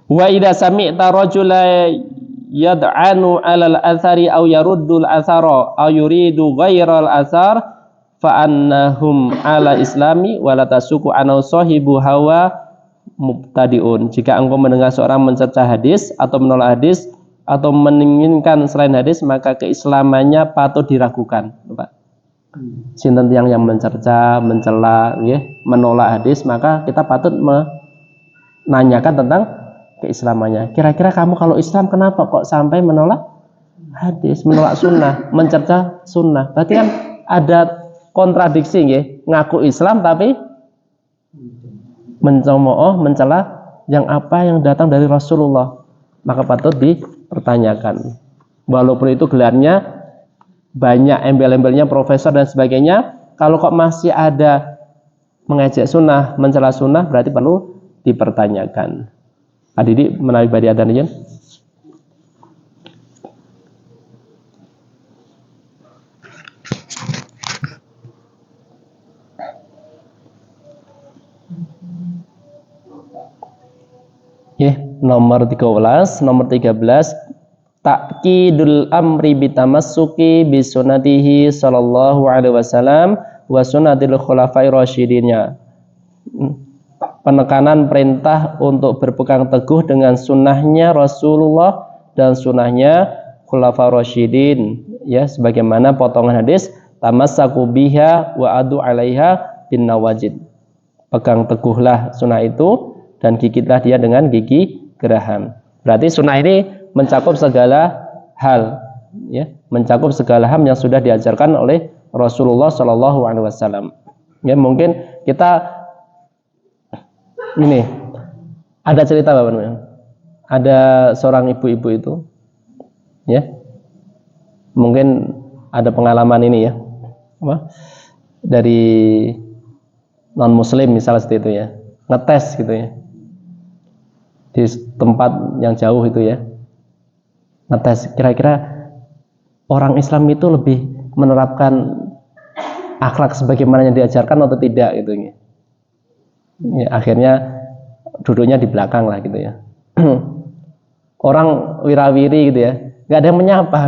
Speaker 2: Wa idza sami'ta rajula yad'anu 'alal athari aw yaruddul athara aw yuridu ghairal athar fa annahum 'ala islami wa la tasuku anau sahibu hawa mubtadiun. Jika engkau mendengar seorang mencerca hadis atau menolak hadis atau menginginkan selain hadis, maka keislamannya patut diragukan. Pak, sinten yang mencerca, mencela, menolak hadis, maka kita patut menanyakan tentang keislamannya. Kira-kira kamu kalau Islam kenapa kok sampai menolak hadis, menolak sunnah, mencerca sunnah? Berarti kan ada kontradiksi ya, ngaku Islam tapi mencemooh, mencela yang datang dari Rasulullah. Maka patut dipertanyakan. Walaupun itu gelarnya banyak, embel-embelnya profesor dan sebagainya, kalau kok masih ada mengejek sunnah, mencela sunnah, berarti perlu dipertanyakan. Adidi menawi badi adan yen. nomor 13, ta'kidul amri bitamassuki bi sunnatihi sallallahu alaihi wasallam wa sunnatil khulafai rasyidinnya. Penekanan perintah untuk berpegang teguh dengan sunnahnya Rasulullah dan sunnahnya khulafa rasyidin, ya, sebagaimana potongan hadis tamassaku biha wa adu alaiha bin nawajid. Pegang teguhlah sunnah itu dan gigitlah dia dengan gigi geraham. Berarti sunnah ini mencakup segala hal, ya, mencakup segala hal yang sudah diajarkan oleh Rasulullah Shallallahu Alaihi Wasallam. Ya, mungkin kita ini ada cerita Bapak, ada seorang ibu-ibu itu, ya, mungkin ada pengalaman ini, ya, apa, dari non Muslim misalnya seperti itu, ya, ngetes gitu, ya, di tempat yang jauh itu, ya, ngetes kira-kira orang Islam itu lebih menerapkan akhlak sebagaimana yang diajarkan atau tidak gitu, ya. Ya, akhirnya duduknya di belakang lah gitu, ya. Orang wirawiri gitu, ya, nggak ada yang menyapa.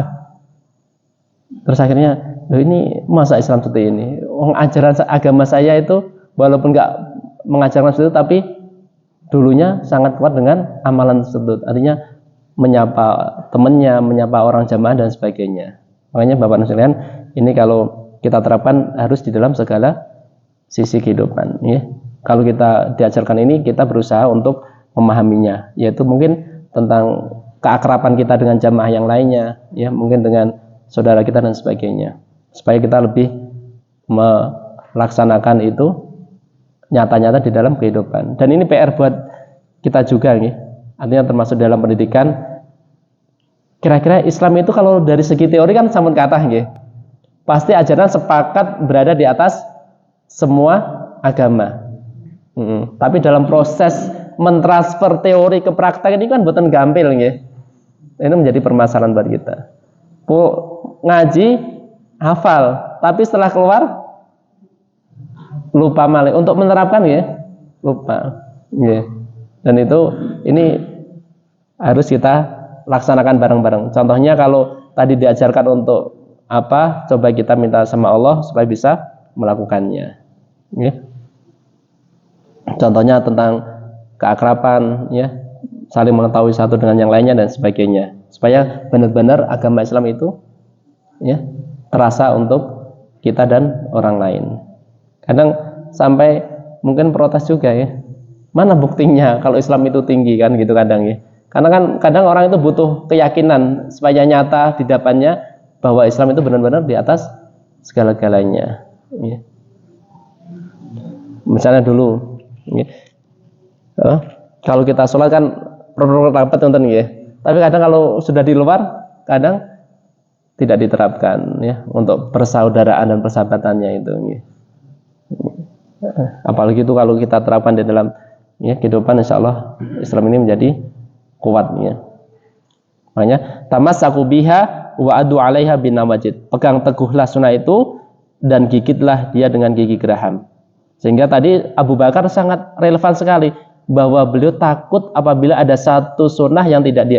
Speaker 2: Terus akhirnya, ini masa Islam seperti ini? Ajaran agama saya itu walaupun nggak mengajarkan seperti itu, tapi dulunya sangat kuat dengan amalan tersebut. Artinya menyapa temannya, menyapa orang jamaah dan sebagainya. Makanya Bapak Ibu sekalian, ini kalau kita terapkan harus di dalam segala sisi kehidupan, ya. Kalau kita diajarkan ini, kita berusaha untuk memahaminya, yaitu mungkin tentang keakraban kita dengan jamaah yang lainnya, ya, mungkin dengan saudara kita dan sebagainya, supaya kita lebih melaksanakan itu nyata-nyata di dalam kehidupan. Dan ini PR buat kita juga, ya. Artinya termasuk dalam pendidikan. Kira-kira Islam itu kalau dari segi teori kan sampun kathah, nggih. Pasti ajaran sepakat berada di atas semua agama. Tapi dalam proses mentransfer teori ke praktek ini kan boten gampil, nggih. Ini menjadi permasalahan buat kita. Ngaji hafal, tapi setelah keluar lupa malih. Untuk menerapkan, ya, lupa, ya. Dan ini harus kita laksanakan bareng-bareng. Contohnya kalau tadi diajarkan untuk apa, coba kita minta sama Allah supaya bisa melakukannya, ya. Contohnya tentang keakraban, ya, saling mengetahui satu dengan yang lainnya dan sebagainya, supaya benar-benar agama Islam itu, ya, terasa untuk kita dan orang lain. Kadang sampai mungkin protes juga, ya, mana buktinya kalau Islam itu tinggi kan gitu kadang, ya. Karena kan kadang orang itu butuh keyakinan supaya nyata di depannya bahwa Islam itu benar-benar di atas segala-galanya, ya. Misalnya dulu, ya, kalau kita sholat kan protokol rapat nonton, ya. Tapi kadang kalau sudah di luar, kadang tidak diterapkan, ya, untuk persaudaraan dan persahabatannya itu, ya. Apalagi itu kalau kita terapkan di dalam, ya, kehidupan, insya Allah Islam ini menjadi kuat, ya. Makanya tamassaku biha wa adu alaiha bin nawajid. Pegang teguhlah sunnah itu dan gigitlah dia dengan gigi geraham. Sehingga tadi Abu Bakar sangat relevan sekali bahwa beliau takut apabila ada satu sunnah yang tidak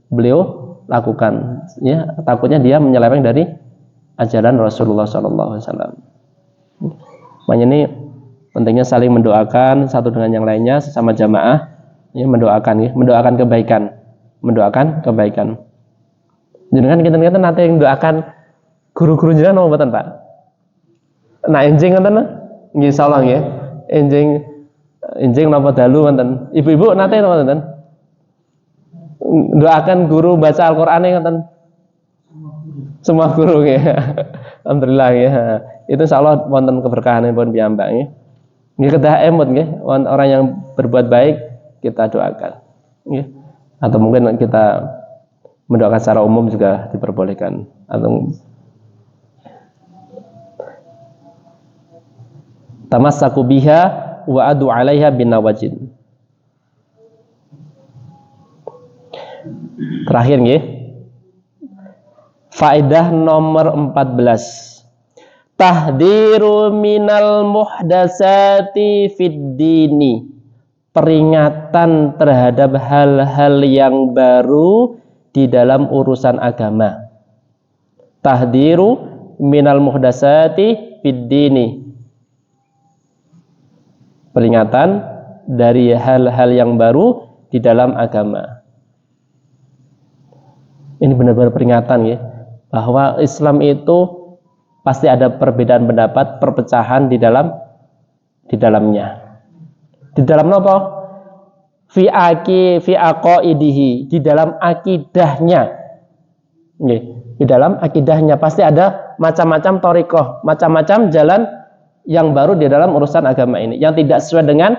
Speaker 2: beliau lakukan, ya, takutnya dia menyeleweng dari ajaran Rasulullah SAW. Makanya ini pentingnya saling mendoakan satu dengan yang lainnya sesama jamaah, ya, mendoakan, ya, mendoakan kebaikan. Jangan kita nanti yang doakan guru-guru jenengan mau mboten, Pak? Nah, enjing ngoten nggih insyaallah, nggih. Enjing napa dalu wonten. Ibu-ibu nate napa wonten? Doakan guru baca Al-Qur'an ngoten. Semua guru, nggih. Alhamdulillah, nggih. Itu insyaallah wonten keberkahanipun piyambak, nggih. Nggih kedah emut, nggih. Orang yang berbuat baik kita doakan, nggih. Atau mungkin kita mendoakan secara umum juga diperbolehkan. Atau tamassaku biha wa adu alaiha bin nawajid. Terakhir, nggih. Faedah nomor 14. Tahdiru minal muhdasati fid dini peringatan terhadap hal-hal yang baru di dalam urusan agama. Tahdiru minal muhdasati fid dini. Peringatan dari hal-hal yang baru di dalam agama. Ini benar-benar peringatan ya, bahwa Islam itu pasti ada perbedaan pendapat, perpecahan di dalamnya. Di dalam apa? Fi aqaidihi, di dalam akidahnya. Nggih, di dalam akidahnya pasti ada macam-macam thariqah, macam-macam jalan yang baru di dalam urusan agama ini yang tidak sesuai dengan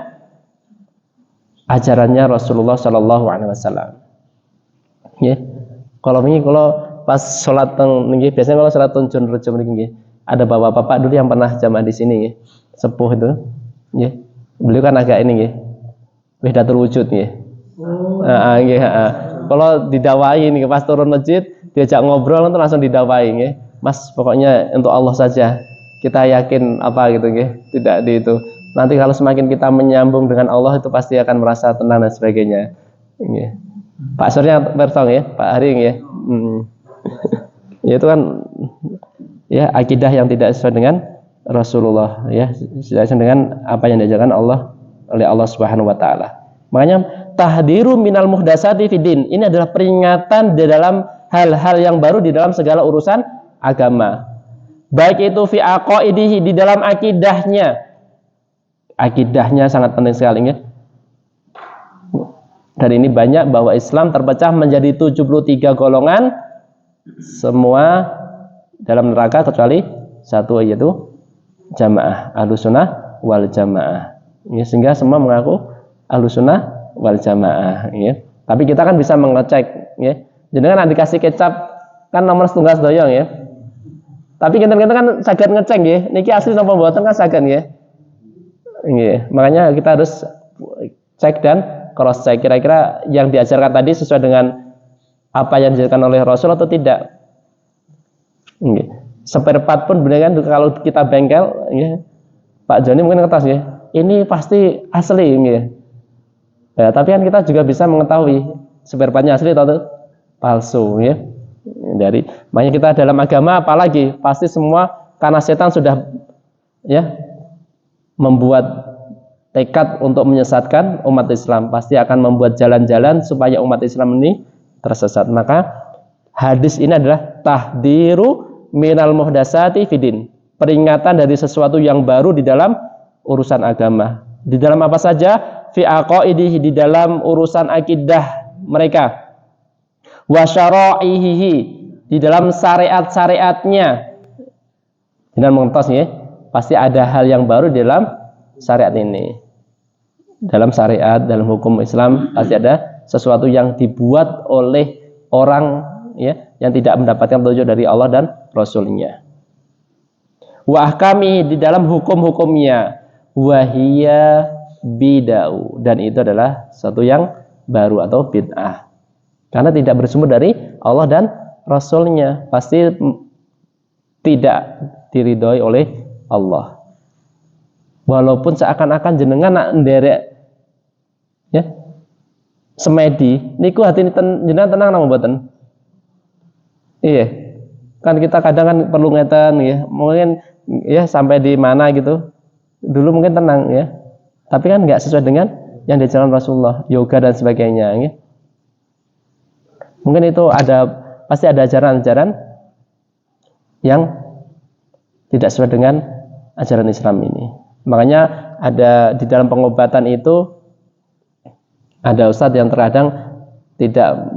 Speaker 2: ajarannya Rasulullah sallallahu alaihi wasallam. Nggih. Kalau pas sholat nggih, biasanya kalau sholat tunjun rejo nggih, ada bapak-bapak dulu yang pernah jamaah di sini nggih. Sepuh itu. Nggih. Beliau kan agak ini nggih. Wahdatul wujud nggih. Nggih, kalau didawai nih pas turun masjid, diajak ngobrol itu langsung didawai nggih. Mas, pokoknya untuk Allah saja. Kita yakin apa gitu nggih. Tidak di itu. Nanti kalau semakin kita menyambung dengan Allah itu pasti akan merasa tenang dan sebagainya. Nggih. Pak Surya Bertong ya, Pak Hari ya. Ya itu kan ya akidah yang tidak sesuai dengan Rasulullah ya, tidak sesuai dengan apa yang diajarkan Allah oleh Allah Subhanahu wa taala. Makanya tahdiru minal muhdasati fiddin. Ini adalah peringatan di dalam hal-hal yang baru di dalam segala urusan agama. Baik itu fi aqaidihi, di dalam akidahnya. Akidahnya sangat penting sekali ya. Dan ini banyak bahwa Islam terpecah menjadi 73 golongan, semua dalam neraka kecuali satu, yaitu jamaah Ahlussunnah wal Jamaah. Ya, sehingga semua mengaku Ahlussunnah wal Jamaah. Ya. Tapi kita kan bisa mengecek. Ya. Jadi kan dikasih kecap kan nomor setunggal sedoyong ya. Tapi kita kan saged ngecek ya. Niki asli napa mboten kan saged ya. Ya. Makanya kita harus cek dan cross check kira-kira yang diajarkan tadi sesuai dengan apa yang diajarkan oleh Rasul atau tidak. Spare part pun benar kan kalau kita bengkel, ya, Pak Joni mungkin ngetas ya, ini pasti asli, ya, tapi kan kita juga bisa mengetahui spare partnya asli atau palsu, ya. Makanya kita dalam agama apalagi pasti semua karena setan sudah ya membuat tekad untuk menyesatkan umat Islam, pasti akan membuat jalan-jalan supaya umat Islam ini tersesat. Maka hadis ini adalah tahdiru minal muhdasati fidin, peringatan dari sesuatu yang baru di dalam urusan agama. Di dalam apa saja? Fi aqaidihi, di dalam urusan akidah mereka. Wa syara'ihi, di dalam syariat-syariatnya. Dan mengentos ya, pasti ada hal yang baru di dalam syariat ini. Dalam syariat, dalam hukum Islam pasti ada sesuatu yang dibuat oleh orang ya yang tidak mendapatkan petunjuk dari Allah dan Rasulnya. Wa ahkami, di dalam hukum-hukumnya. Wahiyya bid'ah, dan itu adalah sesuatu yang baru atau bid'ah. Karena tidak bersumber dari Allah dan Rasulnya, pasti tidak diridhoi oleh Allah. Walaupun seakan-akan jenengan nak nderek ya semedi niku hati jenengan tenang napa mboten? Iya. Kan kita kadang kan perlu ngeten ya. Mungkin ya sampai di mana gitu. Dulu mungkin tenang ya. Tapi kan enggak sesuai dengan yang diajarkan Rasulullah, yoga dan sebagainya ya. Mungkin itu pasti ada ajaran-ajaran yang tidak sesuai dengan ajaran Islam ini. Makanya ada di dalam pengobatan itu ada ustadz yang terkadang tidak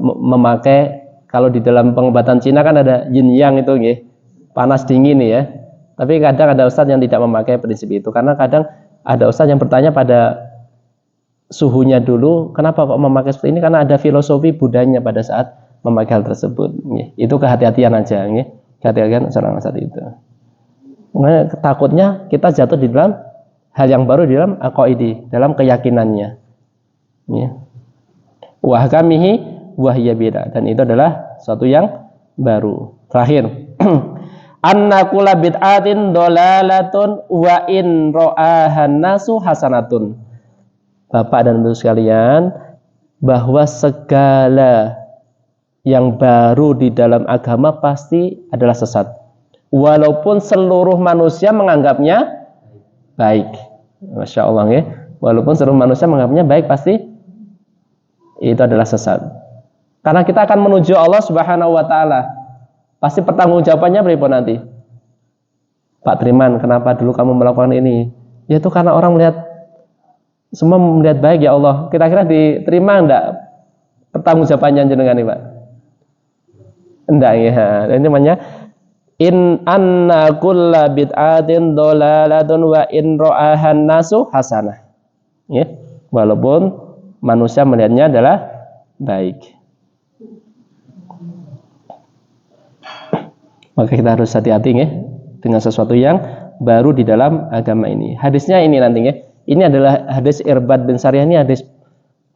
Speaker 2: memakai, kalau di dalam pengobatan Cina kan ada yin yang itu nggih, panas dingin ya. Tapi kadang ada ustadz yang tidak memakai prinsip itu, karena kadang ada ustadz yang bertanya pada suhunya dulu, kenapa kok memakai seperti ini? Karena ada filosofi budayanya pada saat memakai hal tersebut. Nggih. Itu kehati-hatian aja nggih. Kehati-hatian seorang ustadz itu. Makanya takutnya kita jatuh di dalam hal yang baru di dalam aqaidi, dalam keyakinannya. Ya. Wa ahkamihi wa hiya bid'ah, dan itu adalah suatu yang baru. Terakhir, anna kulla bid'atin dolalatun wa in ra'ahan nasu hasanatun. Bapak dan Ibu sekalian, bahwa segala yang baru di dalam agama pasti adalah sesat. Walaupun seluruh manusia menganggapnya baik. Masya Allah ya. Walaupun seluruh manusia menganggapnya baik, pasti itu adalah sesat. Karena kita akan menuju Allah Subhanahu wa taala. Pasti pertanggungjawabannya berapa nanti? Pak Triman, kenapa dulu kamu melakukan ini? Ya itu karena orang melihat, semua melihat baik ya Allah. Kira-kira diterima enggak pertanggungjawabannya jenengan nih, Pak? Enggak ya. Ini namanya in anna kulla bid'atin dhalalatun wa in ra'ahan nasu hasanah. Ya, walaupun manusia melihatnya adalah baik. Maka kita harus hati-hati ya dengan sesuatu yang baru di dalam agama ini. Hadisnya ini nanti ya. Ini adalah hadis Irbad bin Sariyah, ini hadis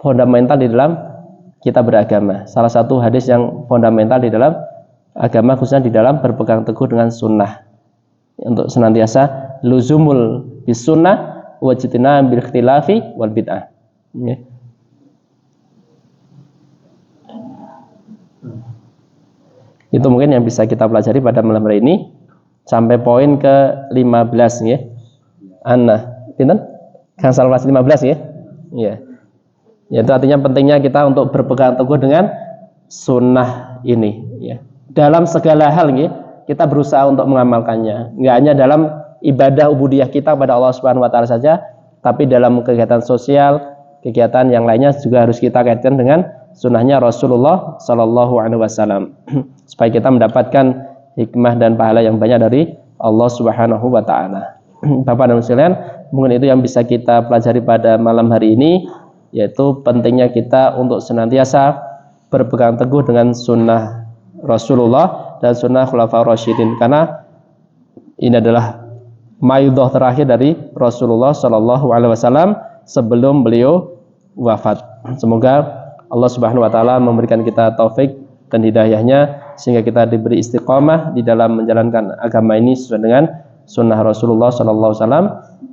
Speaker 2: fundamental di dalam kita beragama. Salah satu hadis yang fundamental di dalam agama, khususnya di dalam berpegang teguh dengan sunnah. Untuk senantiasa luzumul bis sunnah wajtina bil ikhtilafi wal bid'ah. Ya. Itu mungkin yang bisa kita pelajari pada malam hari ini sampai poin ke-15 ya. Pinten? Kansal 15 ya. Ya. Yaitu artinya pentingnya kita untuk berpegang teguh dengan sunnah ini ya. Dalam segala hal ya, kita berusaha untuk mengamalkannya. Enggak hanya dalam ibadah ubudiyah kita kepada Allah Subhanahu wa taala saja, tapi dalam kegiatan sosial, kegiatan yang lainnya juga harus kita kaitkan dengan sunnahnya Rasulullah Sallallahu Alaihi Wasallam supaya kita mendapatkan hikmah dan pahala yang banyak dari Allah Subhanahu Wa Taala. Bapak dan Ibu sekalian, mungkin itu yang bisa kita pelajari pada malam hari ini, yaitu pentingnya kita untuk senantiasa berpegang teguh dengan sunnah Rasulullah dan sunnah Khulafaur Rasyidin, karena ini adalah maidhah terakhir dari Rasulullah Sallallahu Alaihi Wasallam sebelum beliau wafat. Semoga Allah Subhanahu wa taala memberikan kita taufik dan hidayahnya sehingga kita diberi istiqamah di dalam menjalankan agama ini sesuai dengan sunnah Rasulullah sallallahu alaihi wasallam,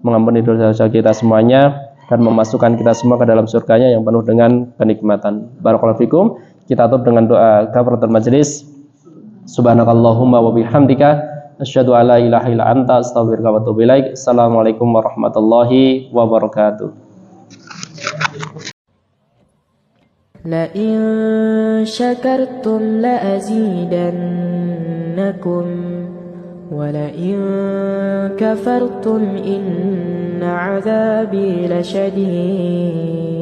Speaker 2: mengampuni dosa-dosa kita semuanya dan memasukkan kita semua ke dalam surganya yang penuh dengan kenikmatan. Barakallahu fikum. Kita tutup dengan doa kafaratul majelis. Subhanakallahumma wa bihamdika asyhadu an la ilaha illa anta astaghfiruka wa atubu ilaik. Assalamualaikum warahmatullahi wabarakatuh.
Speaker 5: لئن شكرتم لأزيدنكم ولئن كفرتم إن عذابي لشديد